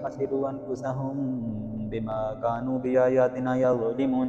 خسروا أنفسهم بما كانوا بآياتنا يظلمون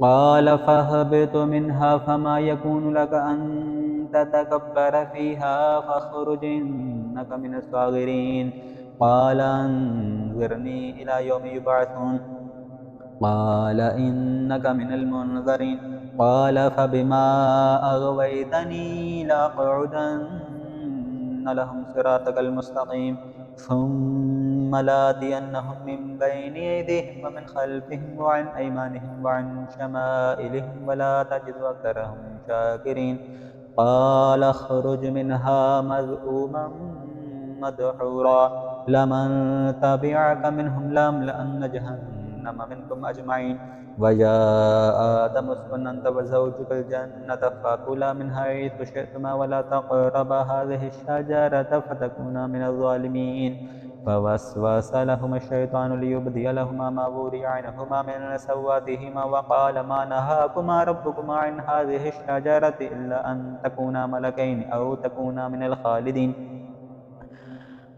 قال فاهبط منها فما يكون لك أن تتكبر فيها فاخرج إنك من الصاغرين قال أنظرني إلى يوم يبعثون قال إنك من المنذرين قال فبما أغويتني لأقعدن لهم صراطك المستقيم ثم لآتينهم من بين أيديهم ومن خلفهم وعن أيمانهم وعن شمائلهم ولا تجد أكثرهم شاكرين قال اخرج منها مذءوما مدحورا لمن تبعك منهم لأملأن جهنم منكم أجمعين ويا آدم اسكن أنت وزوجك الجنة فكلا من حيث شئتما ولا تقربا هذه الشجرة فتكونا من الظالمين فوسوس لهما الشيطان ليبدي لهما ما وري عنهما من سواتهما وقال ما نهاكما ربكما عن هذه الشجرة إلا أن تكونا ملكين أو تكونا من الخالدين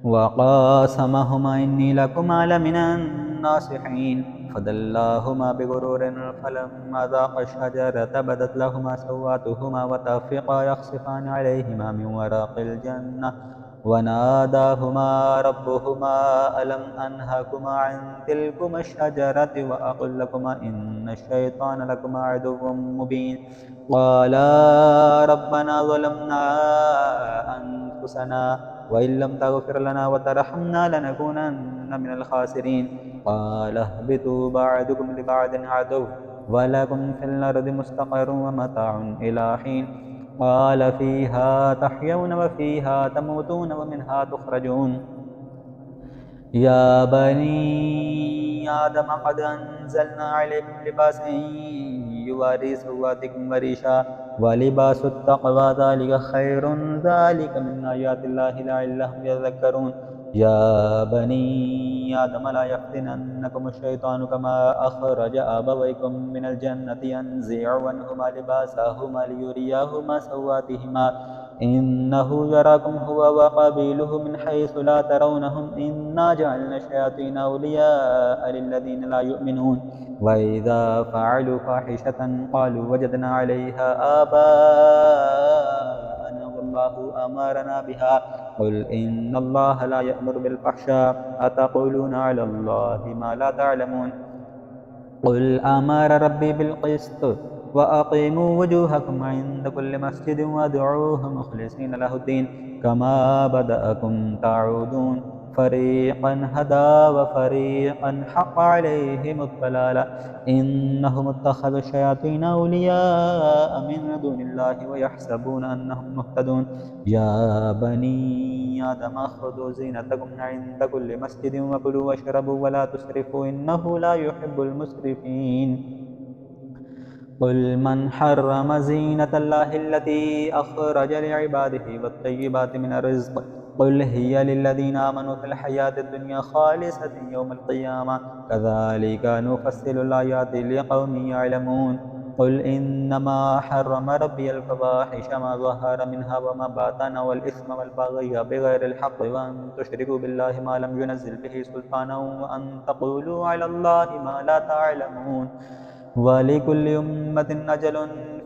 وقاسمهما إني لكما لمن الناصحين فدلاهما بغرور فلما ذاقا الشجرة بدت لهما سواتهما وطفقا يخصفان عليهما من ورق الجنة وناداهما ربهما ألم أنهكما عن تلكما الشجرة وأقل لكما إن الشيطان لكما عدو مبين قالا ربنا ظلمنا أنفسنا وإن لم تغفر لنا وترحمنا لنكونن من الخاسرين قال اهبطوا بعضكم لبعض عدو ولكم في الأرض مستقر ومتاع إلى حين قال فيها تحيون وفيها تموتون ومنها تخرجون يا بني آدم قد أنزلنا عليكم لباسا يواري سواتكم وريشا ولباس التقوى ذلك خير ذلك من آيات الله لعلهم يذكرون يا بني آدم لا يفتننكم الشيطان كما أخرج أبويكم من الجنة ينزع عنهما لباسهما ليريهما سواتهما إنه يراكم هو وقبيله من حيث لا ترونهم إنا جعلنا الشياطين أولياء للذين لا يؤمنون وإذا فعلوا فاحشة قالوا وجدنا عليها آباءنا والله أمرنا بها قل إن الله لا يأمر بالفحشاء أتقولون على الله ما لا تعلمون قل أمر ربي بالقسط وأقيموا وجوهكم عند كل مسجد وادعوه مخلصين له الدين كما بدأكم تعودون فريقا هدى وفريقا حق عليهم الضلالة إنهم اتخذوا الشياطين أولياء من دون الله ويحسبون أنهم مهتدون يا بني آدم خذوا زينتكم عند كل مسجد وكلوا واشربوا ولا تسرفوا إنه لا يحب المسرفين قل من حرم زينة الله التي أخرج لعباده والطيبات من الرزق قل هي للذين آمنوا في الحياة الدنيا خالصة يوم القيامة كذلك نفصل الآيات لقوم يعلمون قل إنما حرم ربي الفواحش ما ظهر منها وما بطن والإثم والبغي بغير الحق وأن تشركوا بالله ما لم ينزل به سلطانا وأن تقولوا على الله ما لا تعلمون ولكل أمة أجل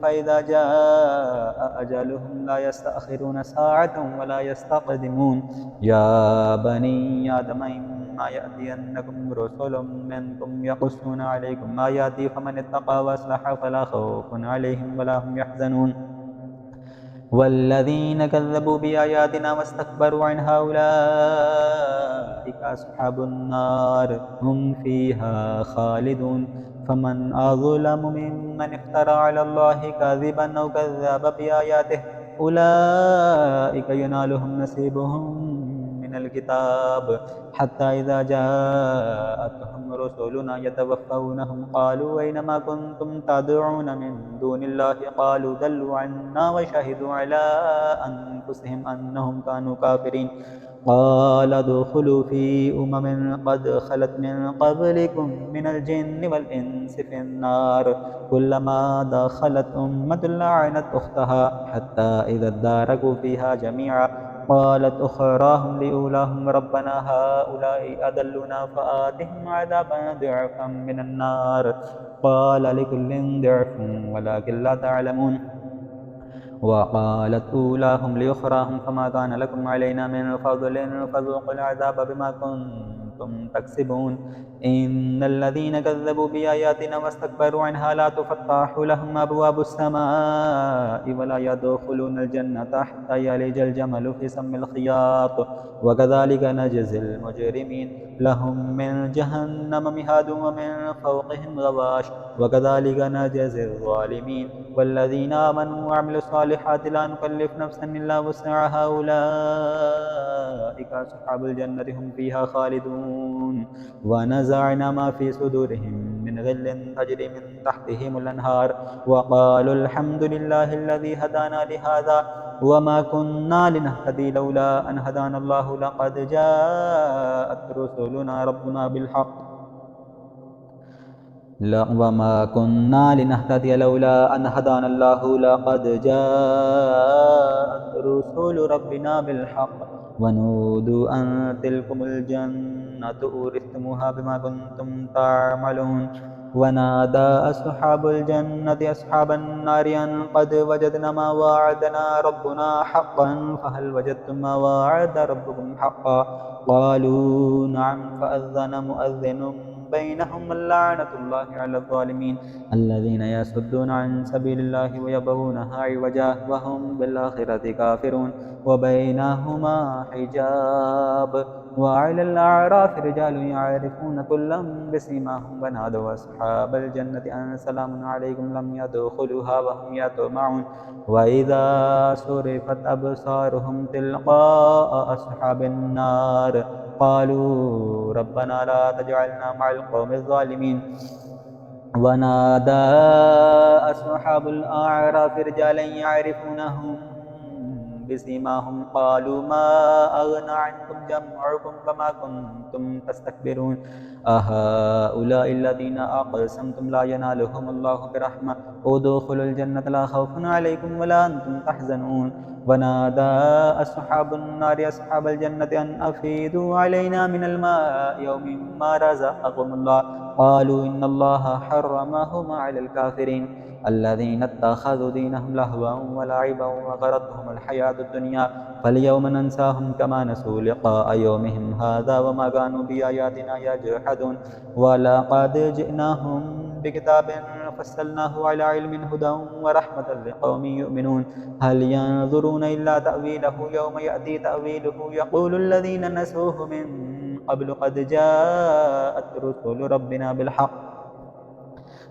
فإذا جاء أجلهم لا يستأخرون ساعة ولا يستقدمون يا بني آدم إما يأتينكم رسل منكم يقصون عليكم آياتي فمن اتقى وأصلح فلا خوف عليهم ولا هم يحزنون والذين كذبوا بآياتنا واستكبروا عنها أولئك أصحاب النار هم فيها خالدون فمن أظلم ممن افترى على الله كاذبا أو كذب بآياته أولئك ينالهم نصيبهم من الكتاب حتى إذا جاءتهم رسلنا يتوفونهم قالوا أينما كنتم تدعون من دون الله قالوا ضلوا عنا وشهدوا على أنفسهم أنهم كانوا كافرين قال ادخلوا في قد خلت من قبلكم من الجن والإنس في النار كلما دخلت أمة لعنت أختها حتى إذا اداركوا فيها جميعا قالت أخراهم لأولاهم ربنا هؤلاء أضلونا فآتهم عذابا ضعفا من النار قال لكل ضعف ولكن لا تعلمون وقالت أولاهم لأخراهم فما كان لكم علينا من فضل فذوقوا العذاب بما كنتم تكسبون إن الذين كذبوا بآياتنا واستكبروا عنها لا تفتح لهم أبواب السماء ولا يدخلون الجنة حتى يلج الجمل في سم الخياط وكذلك نجزي المجرمين لهم من جهنم مهاد ومن فوقهم غواش وكذلك نجزي الظالمين والذين آمنوا وعملوا الصالحات لا نكلف نفسا إلا وسعها أولئك أصحاب الجنة هم فيها خالدون ونزعنا ما في صدورهم من غل تجري من تحتهم الأنهار وقالوا الحمد لله الذي هدانا لهذا وما كنا لنهتدي لولا أن هدانا الله لقد جاءت رسلنا ربنا بالحق وما كنا لنهتدي لولا أن هدانا الله لقد جاءت رسل ربنا بالحق ونودوا أن تلكم الجنة أورثتموها بما كنتم تعملون ونادى أصحاب الجنة أصحاب النار أن قد وجدنا ما وعدنا ربنا حقا فهل وجدتم ما وعد ربكم حقا قالوا نعم فأذن مؤذن بينهم اللعنة الله على الظالمين الذين يصدون عن سبيل الله ويبغونها عوجا وهم بالآخرة كافرون وبينهما حجاب وعلى الأعراف رجال يعرفون كلا بسيماهم ونادوا أصحاب الجنة أن سلام عليكم لم يدخلوها وهم يطمعون وإذا صرفت أبصارهم تلقاء أصحاب النار قالوا ربنا لا تجعلنا مع القوم الظالمين ونادى أصحاب الأعراف رجالا يعرفونهم بسيماهم قالوا ما أغنى عنكم جمعكم وما كنتم تستكبرون أهؤلاء الذين أقسمتم لا ينالهم الله برحمة ادخلوا الجنة لا خوف عليكم ولا أنتم تحزنون ونادى أصحاب النار أصحاب الجنة أن أفيدوا علينا من الماء يوم ما رزقكم الله قالوا إن الله حرمهما على الكافرين الذين اتخذوا دينهم لهوا ولعبا وغرتهم الحياة الدنيا فاليوم ننساهم كما نسوا لقاء يومهم هذا وما كانوا بآياتنا يجحدون ولقد جئناهم بكتاب فصلناه على علم هدى ورحمة لقوم يؤمنون هل ينظرون إلا تأويله يوم يأتي تأويله يقول الذين نسوه من قبل قد جاءت رسل ربنا بالحق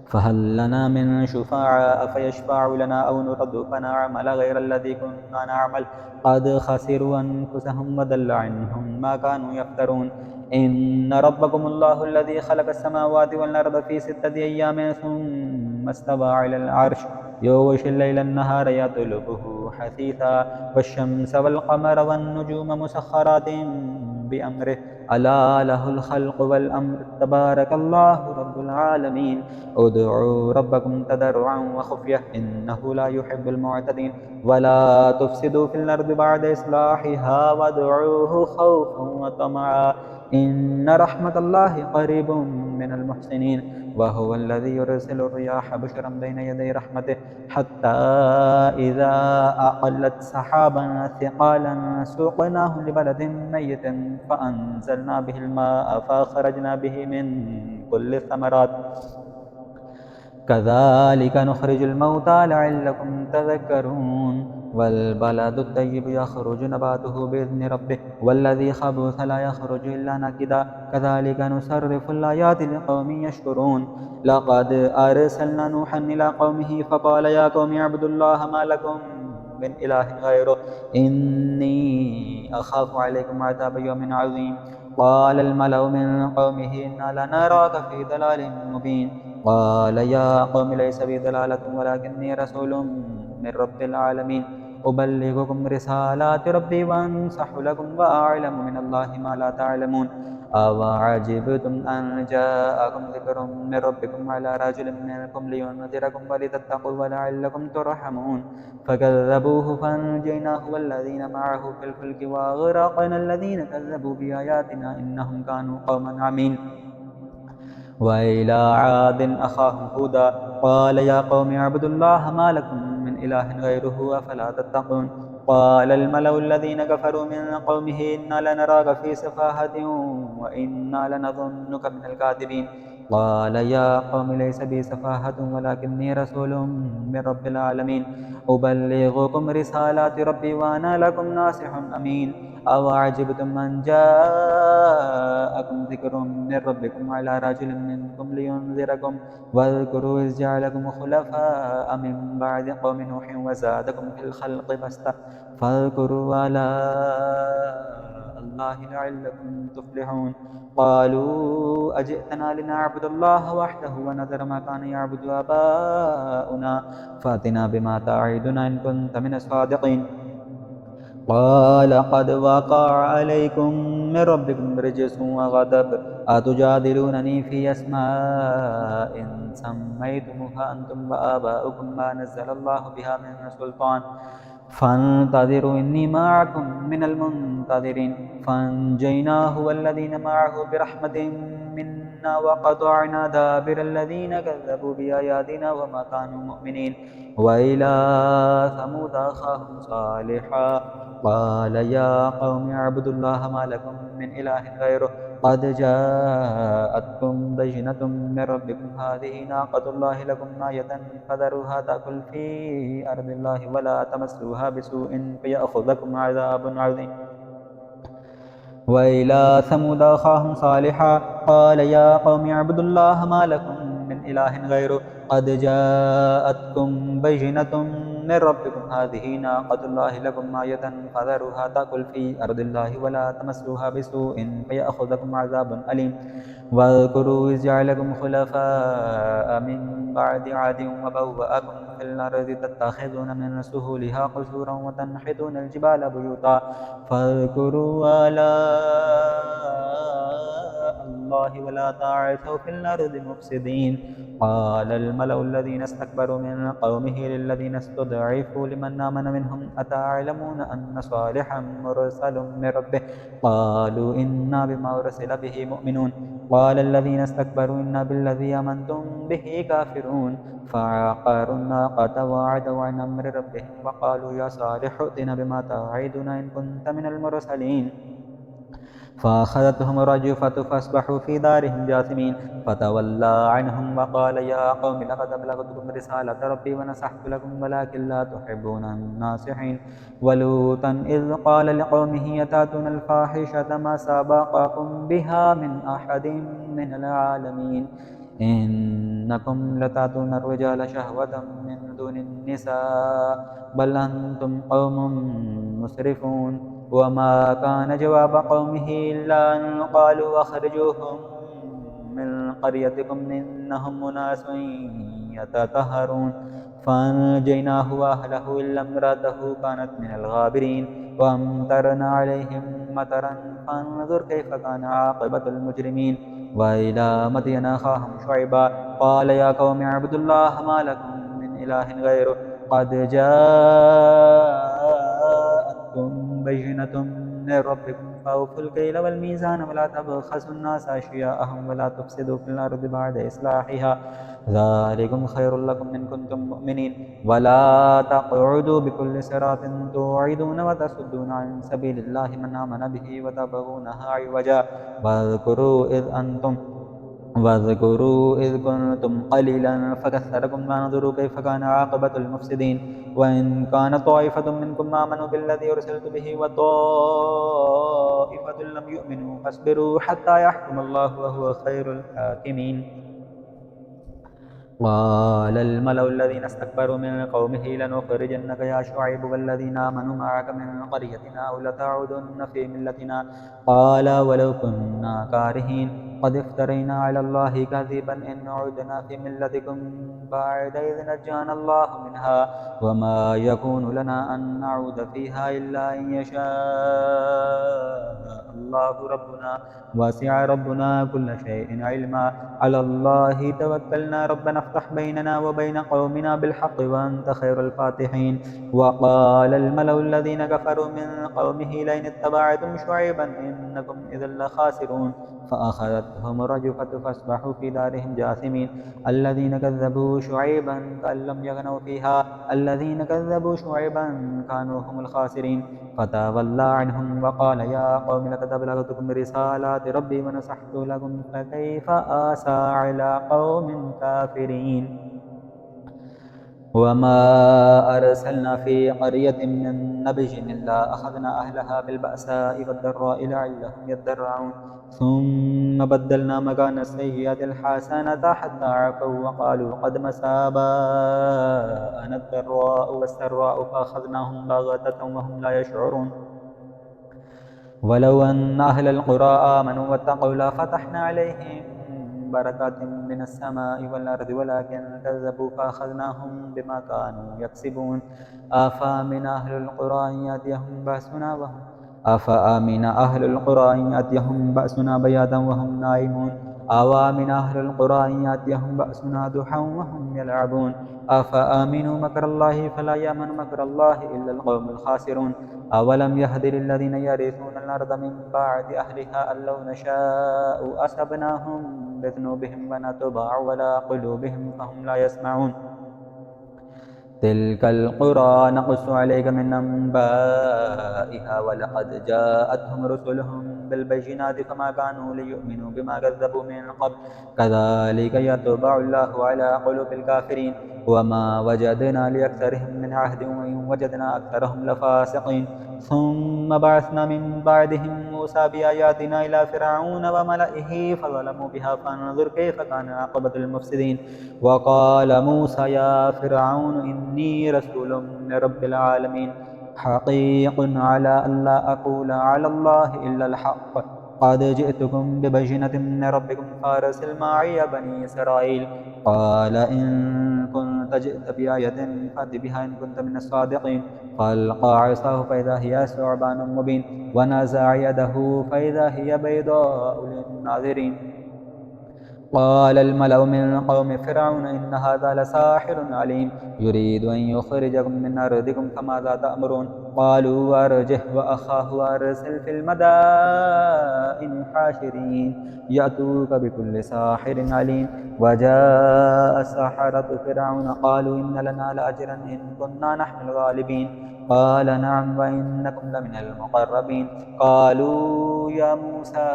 فهل لنا من شفعاء فيشفعوا لنا أو نرد فنعمل غير الذي كنا نعمل قد خسروا أنفسهم وضل عنهم ما كانوا يفترون إن ربكم الله الذي خلق السماوات والأرض في 6 أيام ثم استوى على العرش يغشي الليل النهار يطلبه حثيثا والشمس والقمر والنجوم مسخرات بأمره ألا له الخلق والأمر تبارك الله رب العالمين ادعوا ربكم تضرعا وخفية إنه لا يحب المعتدين ولا تفسدوا في الأرض بعد إصلاحها وادعوه خوفا وطمعا إن رحمة الله قريب من المحسنين وهو الذي يرسل الرياح بشرا بين يدي رحمته حتى إذا أقلت سحابا ثقالا سوقناه لبلد ميت فأنزلنا به الماء فأخرجنا به من كل الثمرات كذلك نخرج الموتى لعلكم تذكرون والبلد الطيب يخرج نباته بإذن ربه والذي خبث لا يخرج إلا نكدا كذلك نصرف الآيات لقوم يشكرون لقد أرسلنا نوحا إلى قومه فقال يا قوم اعبدوا الله ما لكم من إله غيره إني أخاف عليكم عذاب يوم عظيم قال الملأ من قومه إنا لنراك في ضلال مبين قال يا قوم ليس بي ضلالة ولكني رسول من رب العالمين أبلغكم رسالات ربي وأنصح لكم وأعلم من الله ما لا تعلمون أوعجبتم أن جاءكم ذكر من ربكم على رجل منكم لينذركم ولتتقوا ولعلكم ترحمون فكذبوه فأنجيناه والذين معه في الفلك وأغرقنا الذين كذبوا بآياتنا إنهم كانوا قوما عمين وإلى عاد أخاهم هودا قال يا قوم اعبدوا الله ما لكم من إله غيره أفلا تتقون قال الملأ الذين كفروا من قومه إنا لنراك في سفاهة وإنا لنظنك من الكاذبين قال يا قوم ليس بي سفاهة ولكني رسول من رب العالمين أبلغكم رسالات ربي وأنا لكم ناصح أمين أوعجبتم أن جاءكم ذكر من ربكم على رجل منكم لينذركم واذكروا إذ جعلكم خلفاء من بعد قوم نوح وزادكم في الخلق بسطة فاذكروا آلاء الله لعلكم تفلحون قالوا أجئتنا لنعبد الله وحده ونذر ما كان يعبد آباؤنا فأتنا بما تعيدنا إن كنت من الصادقين قال قد وقع عليكم من ربكم رجس وغضب أتجادلونني في أسماء سميتموها أنتم وآباؤكم ما نزل الله بها من سلطان فانتظروا إني معكم من المنتظرين فانجيناه والذين معه برحمة منا وقطعنا دابر الذين كذبوا بآياتنا وما كانوا مؤمنين وإلى ثمود أخاهم صالحا قال يا قوم اعبدوا الله ما لكم من إله غيره قد جاءتكم بينة من ربكم هذه ناقة الله لكم آية فذروها تأكل في أرض الله ولا تمسوها بسوء فيأخذكم عذاب عظيم وإلى ثمود أخاهم صالحا قال يا قوم اعبدوا الله ما لكم من إله غيره قد جاءتكم بينة من ربكم هذه ناقة الله لكم آية فذروها تأكل في أرض الله ولا تمسوها بسوء فيأخذكم عذاب أليم واذكروا إذ جعلكم خلفاء من بعد عاد وبوأكم في الأرض تتخذون من سهولها قصورا وتنحتون الجبال بيوتا فاذكروا آلاء الله ولا تعثوا في الأرض مفسدين قال الملأ الذين استكبروا من قومه للذين استضعفوا لمن آمن منهم أتعلمون أن صالحا مرسل من ربه قالوا إنا بما أرسل به مؤمنون قال الذين استكبروا إنا بالذي آمنتم به كافرون فعقروا الناقة وعتوا عن أمر ربهم وقالوا يا صالح ائتنا بما تعدنا إن كنت من المرسلين فأخذتهم الرجفة فأصبحوا في دارهم جاثمين فتولى عنهم وقال يا قوم لقد أبلغتكم رسالة ربي ونصحت لكم ولكن لا تحبون الناصحين ولوطا إذ قال لقومه أتأتون الفاحشة ما سبقكم بها من أحد من العالمين إن إنكم لتأتون الرجال شهوة من دون النساء بل أنتم قوم مسرفون وما كان جواب قومه إلا أن قالوا أخرجوهم من قريتكم إنهم أناس يتطهرون فأنجيناه وأهله إلا امرأته كانت من الغابرين وأمطرنا عليهم مطرا فانظر كيف كان عاقبة المجرمين وإلى مدين أخاهم شعيبا قال يا قوم اعبدوا الله ما لكم من إله غيره قد جاءتكم بينة من ربكم فأوفوا الكيل والميزان ولا تبخسوا الناس أشياءهم ولا تفسدوا في الأرض بعد إصلاحها ذلكم خير لكم إن كنتم مؤمنين ولا تقعدوا بكل صراط توعدون وتصدون عن سبيل الله من آمن به وتبغونها عوجا واذكروا إذ كنتم قليلا فكثركم فانظروا كيف كان عاقبة المفسدين وإن كان طائفة منكم آمنوا بالذي أرسلت به وطائفة لم يؤمنوا فاصبروا حتى يحكم الله وهو خير الحاكمين قال الملأ الذين استكبروا من قومه لنخرجنك يا شعيب والذين آمنوا معك من قريتنا أو لتعودن في ملتنا قال ولو كنا كارهين قد افترينا على الله كذبا إن عدنا في ملتكم بعد إذ نجانا الله منها وما يكون لنا أن نعود فيها إلا أن يشاء الله ربنا وسع ربنا كل شيء علما على الله توكلنا ربنا افتح بيننا وبين قومنا بالحق وأنت خير الفاتحين وقال الملأ الذين كفروا من قومه لئن اتبعتم شعيبا إنكم إذا لخاسرون فأخذتهم الرجفة فأصبحوا في دارهم جاثمين الذين كذبوا شعيبا كأن لم يغنوا فيها الذين كذبوا شعيبا كانوا هم الخاسرين فتولى عنهم وقال يا قوم لقد أبلغتكم رسالات ربي ونصحت لكم فكيف آسى على قوم كافرين وما أرسلنا في قرية من نبي إلا أخذنا أهلها بالبأساء والضراء لعلهم يضرعون ثم بدلنا مكان السيئة الحسنة حتى عفوا وقالوا قد مس آباءنا الضراء والسراء فأخذناهم بغتة وهم لا يشعرون ولو أن أهل القرى آمنوا واتقوا لفتحنا عليهم بركات من السماء والأرض ولكن كذبوا فأخذناهم بما كانوا يكسبون أفأمن أهل القرى أن يأتيهم بأسنا بياتا وهم نائمون أوامن أهل القرى أن يأتيهم بأسنا ضحى وهم يلعبون أفأمنوا مكر الله فلا يأمن مكر الله إلا القوم الخاسرون أولم يهد للذين يرثون الأرض من بعد أهلها أن لو نشاء أصبناهم بذنوبهم ونطبع على قلوبهم فهم لا يسمعون تلك القرى نقص عليك من أنبائها ولقد جاءتهم رسلهم بالبينات فما كانوا ليؤمنوا بما كذبوا من قبل كذلك يطبع الله على قلوب الكافرين وما وجدنا لأكثرهم من عهد وإن وجدنا أكثرهم لفاسقين ثم بعثنا من بعدهم موسى بآياتنا إلى فرعون وملئه فظلموا بها فانظر كيف كان عاقبة المفسدين وقال موسى يا فرعون إني رسول من رب العالمين حقيق على أن لا أقول على الله إلا الحق قد جئتكم ببينة من ربكم فارسل معي بني إسرائيل قال إن كنت جئت بآية فأت بها إن كنت من الصادقين فألقى عصاه فإذا هي ثعبان مبين ونزع يده فإذا هي بيضاء للناظرين قال الملأ من قوم فرعون إن هذا لساحر عليم يريد أن يخرجكم من أرضكم فماذا تأمرون قالوا أرجه وأخاه وأرسل في المدائن حاشرين يأتوك بكل ساحر عليم وجاء السحرة فرعون قالوا إن لنا لأجرا إن كنا نحن الغالبين قال نعم وإنكم لمن المقربين قالوا يا موسى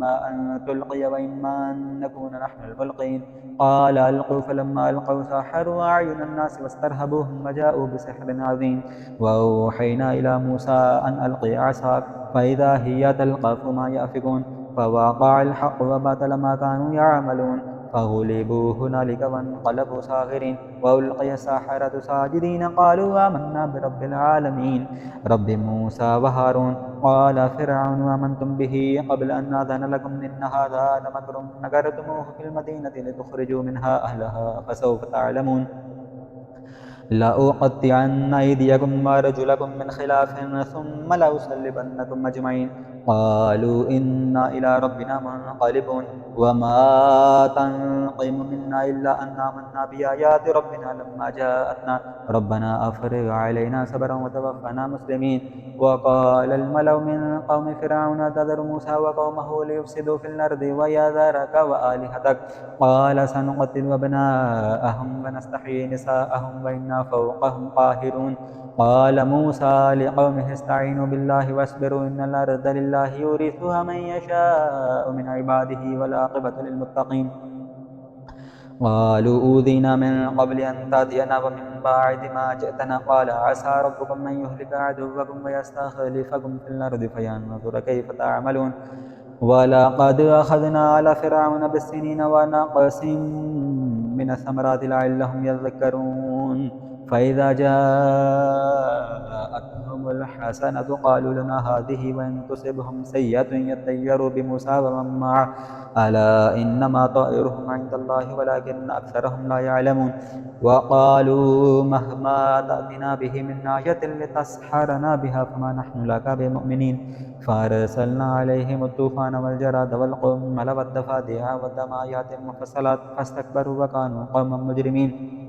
إما أن تلقي وإما أن نكون نحن الملقين قال ألقوا فلما ألقوا سحروا أعين الناس واسترهبوهم وجاءوا بسحر عظيم وأوحينا إلى موسى أن ألقي عصاك فإذا هي تلقف ما يأفكون فوقع الحق وبطل ما كانوا يعملون فغلبوا هنالك وانقلبوا صاغرين وألقي السحرة ساجدين قالوا آمنا برب العالمين رب موسى وهارون قال فرعون آمنتم به قبل أن آذن لكم إن هذا لمكر مكرتموه في المدينة لتخرجوا منها أهلها فسوف تعلمون لأقطعن أيديكم وأرجلكم من خلاف ثم لأصلبنكم أجمعين قالوا إنا إلى ربنا منقلبون وما تنقم منا إلا أن آمنا بآيات ربنا لما جاءتنا ربنا أفرغ علينا صبرا وتوفنا مسلمين وقال الملأ من قوم فرعون تذر موسى وقومه ليفسدوا في الأرض ويذرك وآلهتك قال سنقتل أبناءهم ونستحيي نساءهم وإنا فوقهم قاهرون قال موسى لقومه استعينوا بالله واصبروا إن الأرض لله يورثها من يشاء من عباده والعاقبة للمتقين قالوا أوذينا من قبل أن تأتينا ومن بعد ما جئتنا قال عسى ربكم أن يهلك عدوكم ويستخلفكم في الأرض فينظر كيف تعملون ولقد أخذنا على فرعون بالسنين ونقص من الثمرات لعلهم يذكرون فإذا جاءتهم الحسنة قالوا لنا هذه وإن تصبهم سيئة يطيروا بموسى ومن معه ألا إنما طائرهم عند الله ولكن أكثرهم لا يعلمون وقالوا مهما تأتنا به من آية لتسحرنا بها فما نحن لك بمؤمنين فأرسلنا عليهم الطوفان والجراد والقمل والضفادع والدم آيات مفصلات فاستكبروا وكانوا قوما مجرمين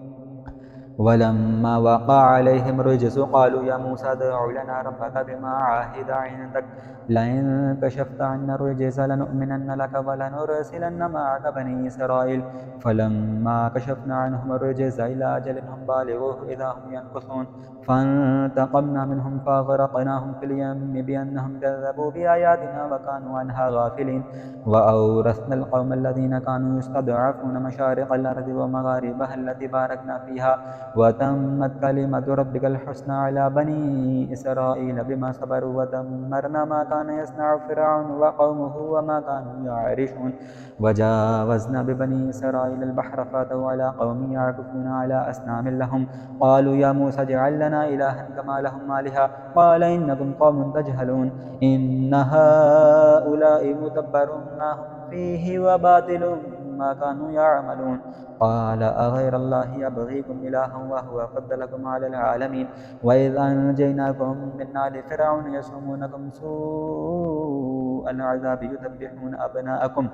ولما وقع عليهم الرجس قالوا يا موسى ادع لنا ربك بما عاهد عندك لئن كشفت عنا الرجس لنؤمنن لك ولنرسلن معك بني إسرائيل فلما كشفنا عنهم الرجس إلى أجل هم بالغوه إذا هم ينكثون فانتقمنا منهم فأغرقناهم في اليم بأنهم كذبوا بآياتنا وكانوا عنها غافلين وأورثنا القوم الذين كانوا يستضعفون مشارق الأرض ومغاربها التي باركنا فيها وتمت كلمة ربك الحسنى على بني إسرائيل بما صبروا ودمرنا ما كان يصنع فرعون وقومه وما كانوا يعرشون وجاوزنا ببني إسرائيل البحر فاتوا على قوم يعكفون على أصنام لهم قالوا يا موسى اجعل لنا إلها كما لهم آلهة قال إنكم قوم تجهلون إن هؤلاء متبر ما هم فيه وباطل ما كانوا يعملون قال أغير الله أبغيكم إلها وهو فضلكم على العالمين وإذ أنجيناكم من آل فرعون يسومونكم سوء العذاب يذبحون أبناءكم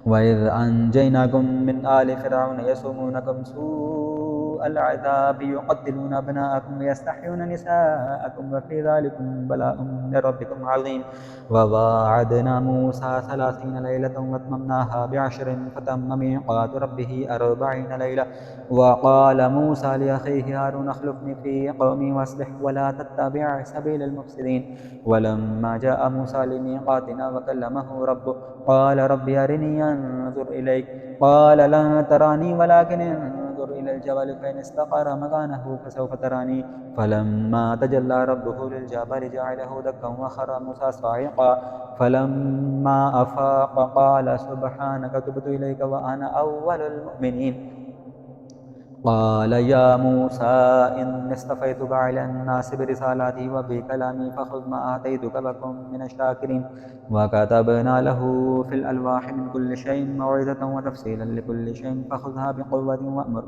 وإذ أنجيناكم من آل فرعون يسومونكم سوء العذاب يقتلون أبناءكم ويستحيون نساءكم وفي ذلكم بلاء من ربكم عظيم وواعدنا موسى 30 ليلة واتممناها ب10 فتم ميقات ربه 40 ليلة وقال موسى لأخيه هارون اخلفني في قومي واصلح ولا تتبع سبيل المفسدين ولما جاء موسى لميقاتنا وكلمه ربه قال رب أرني أنظر إليك قال لن تراني ولكن انظر إلى الجبل فإن استقر مكانه فسوف تراني فلما تجلى ربه للجبل جعله دكا وخر موسى صاعقا فلما أفاق قال سبحانك تبت إليك وأنا أول المؤمنين قال يا موسى إني اصطفيتك على الناس برسالاتي وبكلامي فخذ ما آتيتك وكن من الشاكرين وكتبنا له في الألواح من كل شيء موعظة وتفصيلا لكل شيء فخذها بقوة وأمر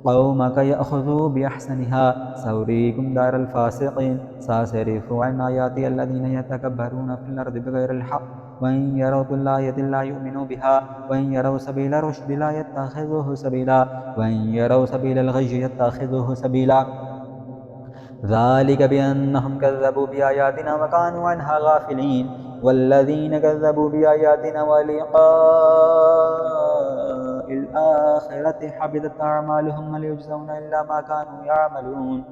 قومك يأخذوا بأحسنها سأريكم دار الفاسقين سأصرف عن آياتي الذين يتكبرون في الأرض بغير الحق وإن يروا كل آية لا يؤمنوا بها وإن يروا سبيل الرشد لا يتخذوه سبيلا وإن يروا سبيل الغي يتخذوه سبيلا ذلك بأنهم كذبوا بآياتنا وكانوا عنها غافلين والذين كذبوا بآياتنا ولقاء الآخرة حبطت أعمالهم هل يجزون إلا ما كانوا يعملون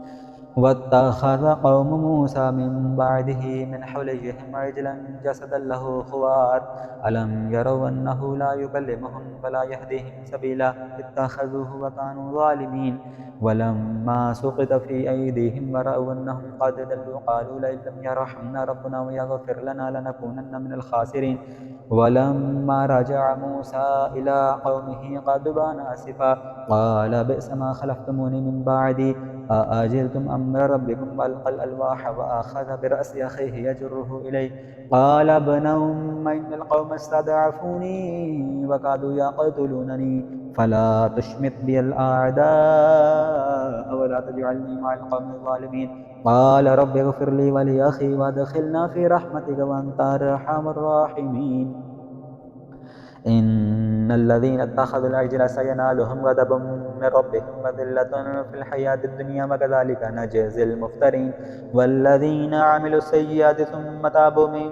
واتخذ قوم موسى من بعده من حليهم عجلا جسدا له خوار ألم يروا أنه لا يكلمهم ولا يهديهم سبيلا اتخذوه وكانوا ظالمين ولما سقط في أيديهم ورأوا أنهم قد ضلوا قالوا لئن لم يرحمنا ربنا ويغفر لنا لنكونن من الخاسرين ولما رجع موسى إلى قومه غضبان آسفا قال بئس ما خلفتموني من بعدي أأجلتم أمر ربكم وألقى الألواح وأخذ برأس أخيه يجره إليه قال ابن أم إن القوم استضعفوني وكادوا يقتلونني فلا تشمت بي الأعداء ولا تجعلني مع القوم الظالمين قال رب اغفر لي ولأخي وادخلنا في رحمتك وأنت أرحم الراحمين إن الذين اتخذوا العجل سينالهم غضب من ربهم وذلة في الحياة الدنيا وكذلك نجزي المفترين والذين عملوا السيئات ثم تابوا من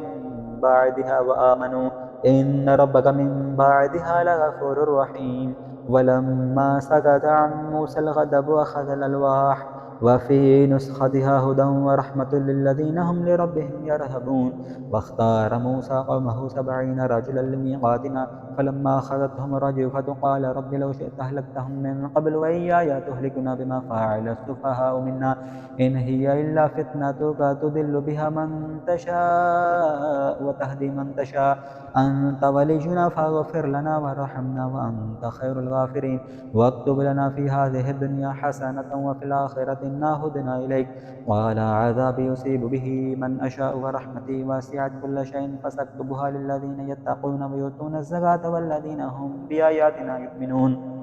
بعدها وآمنوا إن ربك من بعدها لغفور رحيم ولما سكت عن موسى الغضب أخذ الألواح وفي نسختها هدى ورحمة للذين هم لربهم يرهبون واختار موسى قومه 70 رجلا لميقاتنا فلما أخذتهم الرجفة قال رب لو شئت أهلكتهم من قبل وإياي تهلكنا بما فعل السفهاء منا إن هي إلا فتنتك تضل بها من تشاء وتهدي من تشاء أنت ولينا فاغفر لنا وارحمنا وأنت خير الغافرين واكتب لنا في هذه الدنيا حسنة وفي الآخرة إنا هدنا إليك قال عذابي يصيب به من أشاء ورحمتي واسعت كل شيء فسأكتبها للذين يتقون ويؤتون الزكاة والذين هم بآياتنا يؤمنون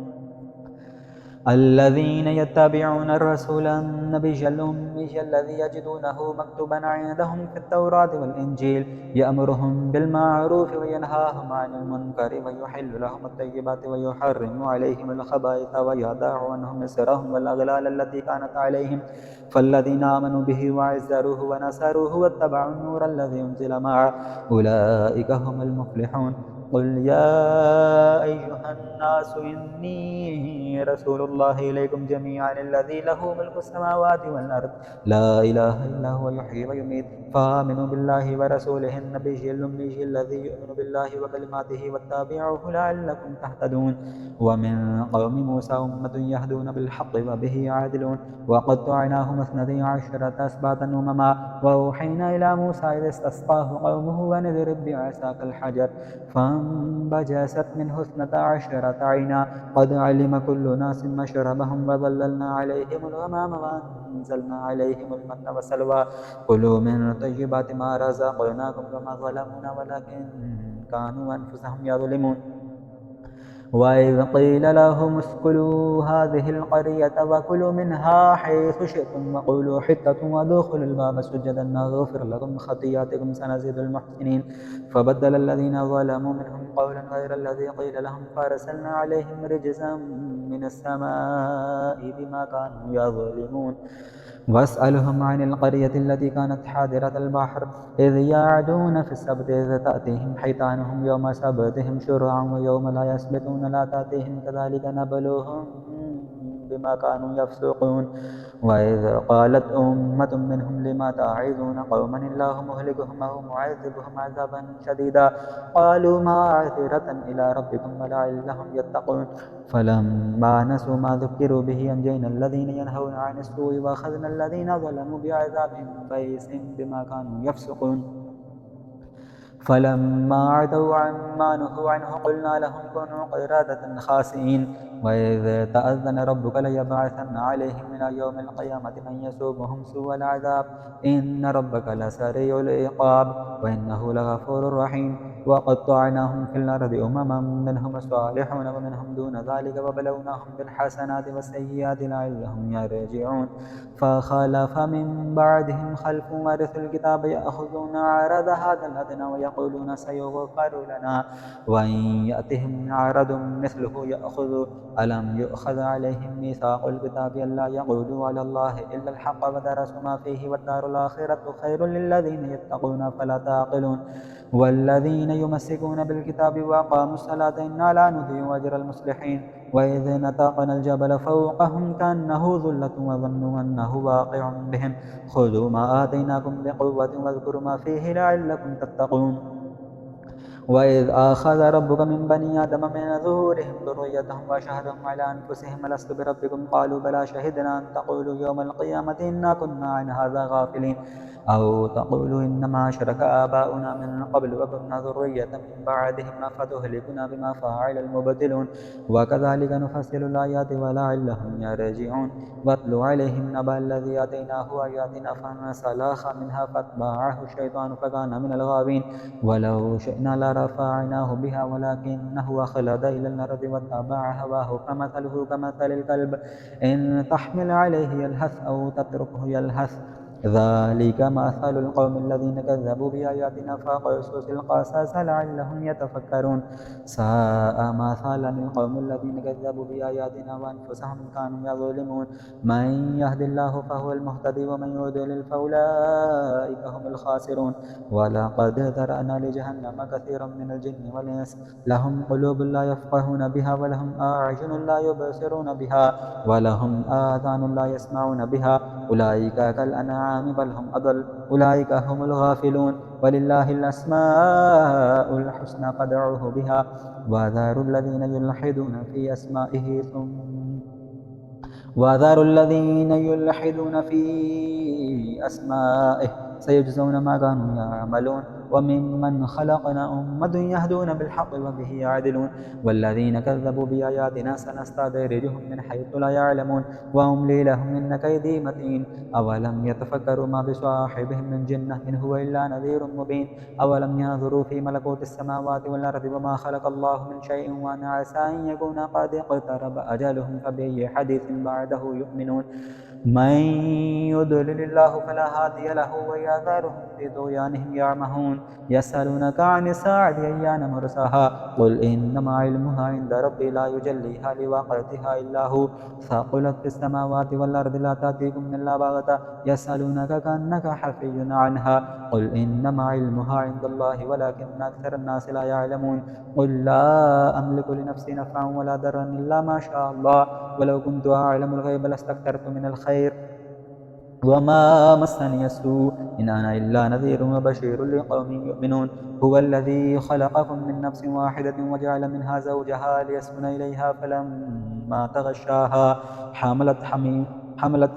الذين يتبعون الرسول النبي الأمي الذي يجدونه مكتوبا عندهم في التوراة والإنجيل يأمرهم بالمعروف وينهاهم عن المنكر ويحل لهم الطيبات ويحرم عليهم الخبائث ويضع عنهم إصرهم والأغلال التي كانت عليهم فالذين آمنوا به وعزروه ونصروه واتبعوا النور الذي أنزل معه أولئك هم المفلحون قل يا أيها الناس إني رسول الله إليكم جميعا الذي له ملك السماوات والأرض لا إله إلا هو يحيي ويميت فآمنوا بالله ورسوله النبي الأمي الذي يؤمن بالله وكلماته واتبعوه لعلكم تهتدون ومن قوم موسى أمة يهدون بالحق وبه يعدلون وقطعناهم 12 أسباطا أمما وأوحينا إلى موسى إذ استسقاه قومه ونذر بعصاك الحجر فانبجست منه 12 عينا قد علم كل ناس مشربهم وظللنا عليهم الغمام وأنزلنا عليهم المن والسلوى كلوا من طيبات ما رزقناكم وما ظلمونا ولكن كانوا أنفسهم يظلمون وإذ قيل لهم اسكنوا هذه القرية وكلوا منها حيث شئتم وقولوا حطة وادخلوا الباب سجدا نغفر لكم خطيئاتكم سنزيد المحسنين فبدل الذين ظلموا منهم قولا غير الذي قيل لهم فأرسلنا عليهم رجزا من السماء بما كانوا يظلمون واسألهم عن القرية التي كانت حاضرة البحر إذ يعدون في السبت إذ تأتيهم حيتانهم يوم سبتهم شرعا ويوم لا يسبتون لا تأتيهم كذلك نبلوهم بما كانوا يفسقون وإذ قالت أمة منهم لما تعظون قوما الله مهلكهم أو معذبهم عذابا شديدا قالوا معذرة إلى ربكم ولعلهم يتقون فلما نسوا ما ذكروا به أنجينا الذين ينهون عن السوء وأخذنا الذين ظلموا بعذاب بئيس بما كانوا يفسقون فلما عتوا عما نهوا عنه قلنا لهم كونوا قردة خاسئين وإذ تأذن ربك ليبعثن عليهم من يوم القيامة من يسومهم سوء العذاب إن ربك لسريع العقاب وإنه لغفور رحيم وقطعناهم في الأرض أمما منهم الصالحون ومنهم دون ذلك وبلوناهم بالحسنات والسيئات لعلهم يرجعون فخلف من بعدهم خلف ورثوا الكتاب يأخذون عرض هذا الأدنى ويقولون سيغفر لنا وإن يأتهم عرض مثله يأخذوا ألم يؤخذ عليهم ميثاق الكتاب ألا يقولوا على الله إلا الحق ودرسوا ما فيه والدار الآخرة خير للذين يتقون فلا تعقلون والذين يمسكون بالكتاب وأقاموا الصلاة إنا لا نضيع أجر المصلحين وإذ نتقنا الجبل فوقهم كأنه ظلة وظنوا أنه واقع بهم خذوا ما آتيناكم بقوة واذكروا ما فيه لعلكم تتقون وإذ أخذ ربك من بني آدم من ظهورهم ذريتهم وأشهدهم على أنفسهم ألست بربكم قالوا بلى شهدنا أن تقولوا يوم القيامة إنا كنا عن هذا غافلين أو تقولوا إنما أشرك آباؤنا من قبل وكنا ذرية من بعدهم أفتهلكنا بما فعل المبتلون وكذلك نفصل الآيات ولعلهم يرجعون واتل عليهم نبأ الذي آتيناه آياتنا فانسلخ منها فاتبعه الشيطان فكان من الغاوين ولو شئنا لرفعناه بها ولكنه أخلد إلى الأرض واتبع هواه فمثله كمثل الكلب إن تحمل عليه يلهث أو تتركه يلهث ذلك مثل القوم الذين كذبوا بآياتنا فاقصص القصص لعلهم يتفكرون ساء مثلا القوم الذين كذبوا بآياتنا وأنفسهم كانوا يظلمون من يهد الله فهو المهتدي ومن يضلل فأولئك هم الخاسرون ولقد ذرأنا لجهنم كثيرا من الجن والإنس لهم قلوب لا يفقهون بها ولهم أعين لا يبصرون بها ولهم آذان لا يسمعون بها أولئك كالأنعام بل هم أضل أولئك هم الغافلون ولله الأسماء الحسنى فادعوه بها وذروا الذين يلحدون في أسمائه وذروا الذين يلحدون في أسمائه سيجزون ما كانوا يعملون وممن خلقنا أمة يهدون بالحق وبه يعدلون والذين كذبوا بآياتنا سنستدرجهم من حيث لا يعلمون وأملي لهم إن كيدي متين أولم يتفكروا ما بصاحبهم من جنة إن هو إلا نذير مبين أولم ينظروا في ملكوت السماوات والأرض وما خلق الله من شيء وأن عسى أن يكون قد اقترب أجلهم فبأي حديث بعده يؤمنون من يضلل الله فلا هادي له ويذرهم في طغيانهم يعمهون يسألونك عن الساعة أيان مرساها قل إنما علمها عند ربي لا يجليها لوقتها إلا هو ثقلت في السماوات والأرض لا تأتيكم إلا بغتة يسألونك كأنك حفي عنها قل إنما علمها عند الله ولكن أكثر الناس لا يعلمون قل لا أملك لنفسي نفعا ولا ضرا إلا ما شاء الله ولو كنت أعلم الغيب لاستكثرت من الخير وما مسني السوء إن أنا إلا نذير وبشير لقوم يؤمنون هو الذي خلقكم من نفس واحدة وجعل منها زوجها ليسكن إليها فلما تغشاها حملت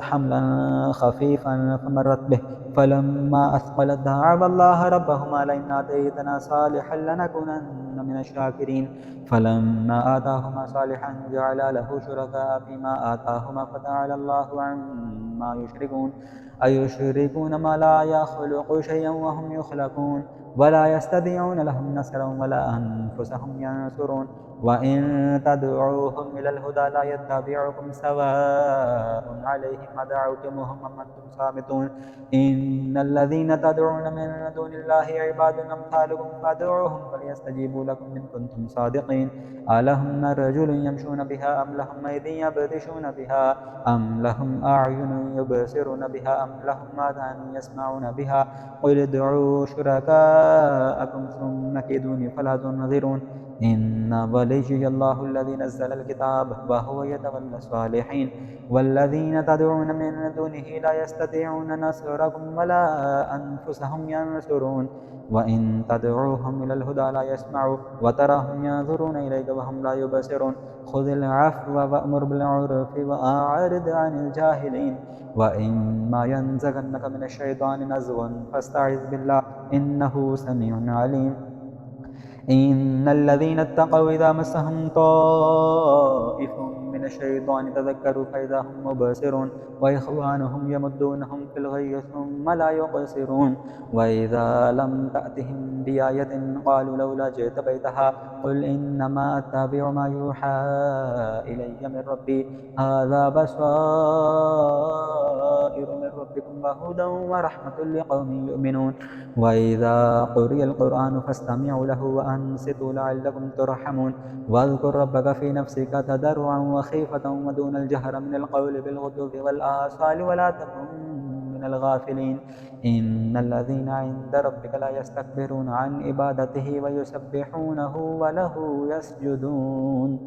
حملا خفيفا فمرت به فلما أثقلت دعوا الله ربهما لئن آتيتنا صالحا لنكونن من الشاكرين فلما آتاهما صالحا جعل له شركاء فيما آتاهما فتعالى الله عما يشركون أيشركون ما لا يخلق شيئا وهم يخلقون ولا يستطيعون لهم نصرا ولا أنفسهم ينصرون وإن تدعوهم إلى الهدى لا يتبعكم سواء عليهم أدعوتموهم أم أنتم صامتون إن الذين تدعون من دون الله عباد أمثالكم فادعوهم فليستجيبوا لكم إن كنتم صادقين ألهم رجل يمشون بها أم لهم أيدي يبطشون بها أم لهم أعين يبصرون بها أم لهم آذان يسمعون بها قل ادعوا شركاءكم ثم كيدوني فلا تنظرون إن وليي الله الذي نزل الكتاب وهو يتولى الصالحين والذين تدعون من دونه لا يستطيعون نصركم ولا أنفسهم ينصرون وإن تدعوهم إلى الهدى لا يسمعوا وتراهم ينظرون إليك وهم لا يبصرون خذ العفو وأمر بالعرف وأعرض عن الجاهلين وإما ينزغنك من الشيطان نزغ فاستعذ بالله إنه سميع عليم إن الذين اتقوا إذا مسهم طائف من الشيطان تذكروا فإذا هم مبصرون وإخوانهم يمدونهم في الغي ثم لا يقصرون وإذا لم تأتهم بآية قالوا لولا جئت بيتها قل إنما أتبع ما يوحى إلي من ربي هذا بصائر من ربكم وهدى ورحمة لقوم يؤمنون وإذا قرئ القرآن فاستمعوا له وأنصتوا لعلكم ترحمون واذكر ربك في نفسك تضرعا وخيفة ودون الجهر من القول بالغدو والآصال ولا تكن من من الغافلين إن الذين عند ربك لا يستكبرون عن عبادته ويسبحونه وله يسجدون